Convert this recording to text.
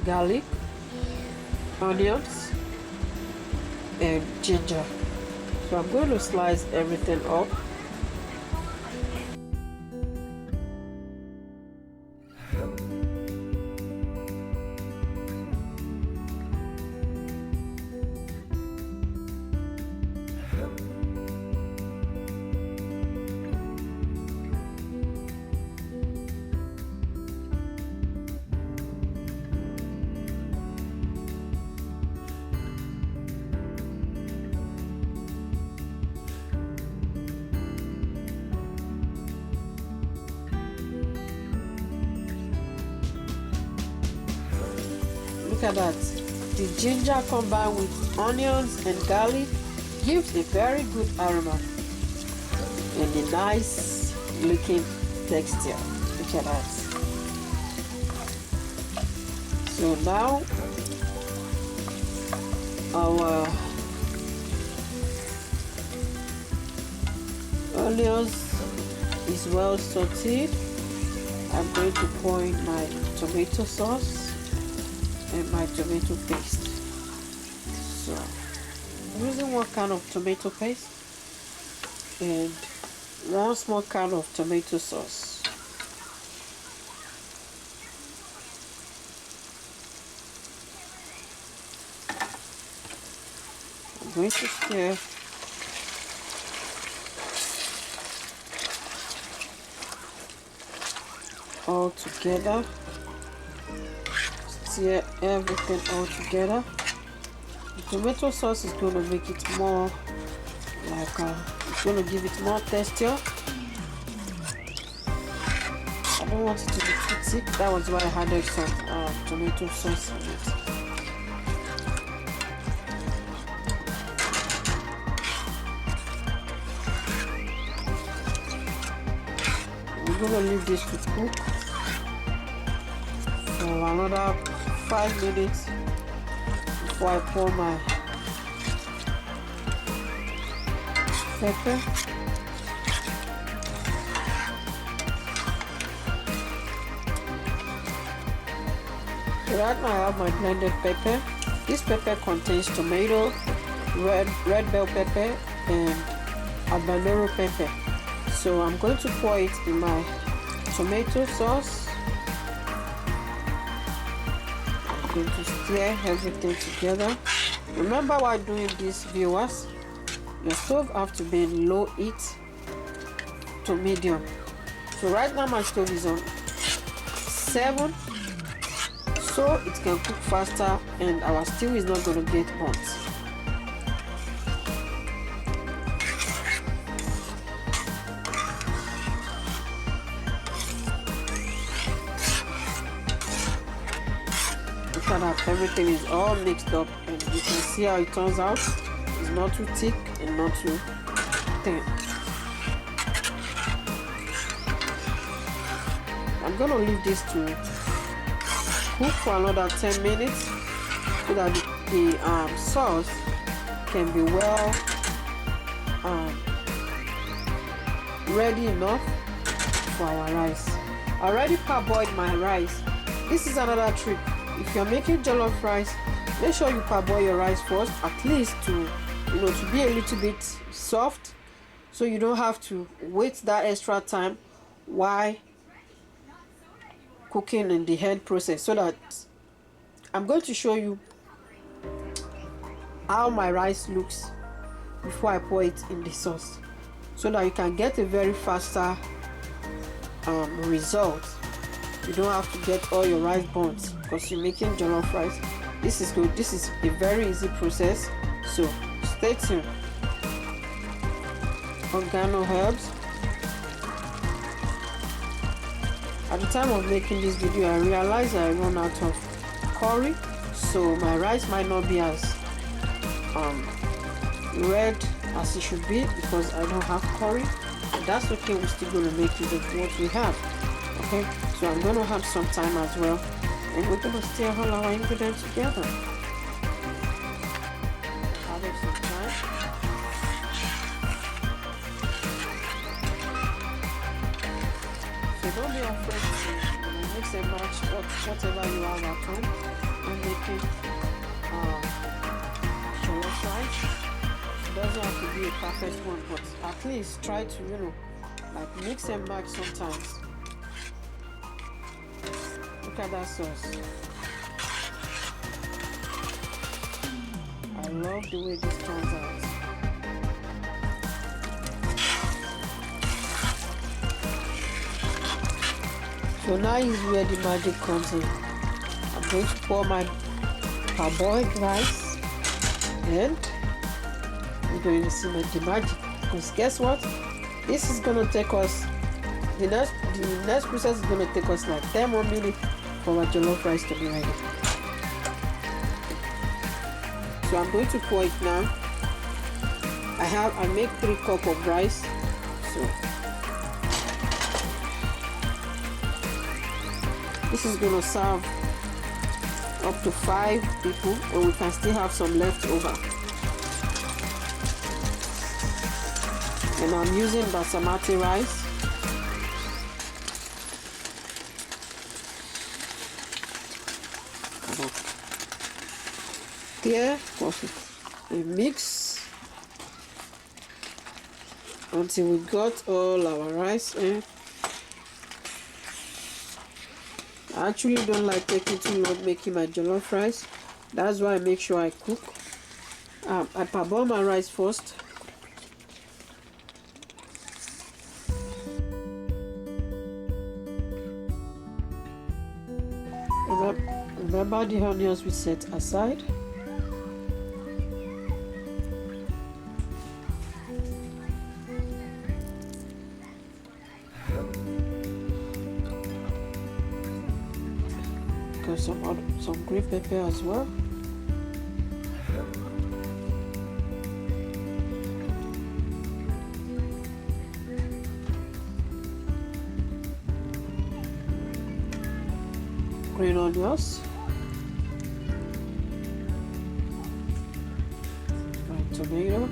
garlic, onions, and ginger. So I'm going to slice everything up. Look at that. The ginger combined with onions and garlic gives a very good aroma and a nice looking texture. Look at that. So now our onions is well sauteed. I'm going to pour in my tomato sauce and my tomato paste. So I'm using one can of tomato paste and one small can of tomato sauce. I'm going to stir all together. Stir everything all together. The tomato sauce is going to make it more like it's going to give it more texture. I don't want it to be too thick. That was why I added some tomato sauce in it. We're going to leave this to cook for another 5 minutes before I pour my pepper. So right now I have my blended pepper. This pepper contains tomato, red bell pepper, and habanero pepper. So I'm going to pour it in my tomato sauce. I'm going to stir everything together. Remember while doing this, viewers, your stove have to be in low heat to medium. So right now my stove is on 7, so it can cook faster and our stew is not going to get burnt. That everything is all mixed up and you can see how it turns out. It's not too thick and not too thin. I'm gonna leave this to cook for another 10 minutes so that the sauce can be well ready enough for our rice. I already parboiled my rice. This is another trick. If you're making jollof rice, make sure you parboil your rice first, at least to be a little bit soft, so you don't have to wait that extra time while cooking in the end process. So that I'm going to show you how my rice looks before I pour it in the sauce, so that you can get a very faster result. You don't have to get all your rice burnt because you're making jollof rice. This is good. This is a very easy process, so stay tuned. Oregano herbs. At the time of making this video, I realized I run out of curry, so my rice might not be as red as it should be because I don't have curry. But that's okay, we're still going to make it with what we have. Okay, so I'm going to have some time as well, and we're going to stir all our ingredients together. Having some time. So don't be afraid to mix and match whatever you have at home. I'm making jollof rice. It doesn't have to be a perfect one, but at least try to, like mix and match sometimes. Look at that sauce. I love the way this turns out. So now is where the magic comes in. I'm going to pour my parboiled rice and we're going to see the magic. Because guess what? This is going to take us, the next process is going to take us like 10 more minutes for our jollof rice to be ready. So I'm going to pour it now. I make 3 cups of rice. So this is going to serve up to 5 people, and we can still have some left over. And I'm using basmati rice. There, we mix until we got all our rice in. I actually don't like taking too long making my jollof rice. That's why I make sure I cook. I parboil my rice first. Remember the onions we set aside. Got some green pepper as well. Green onions. My tomato.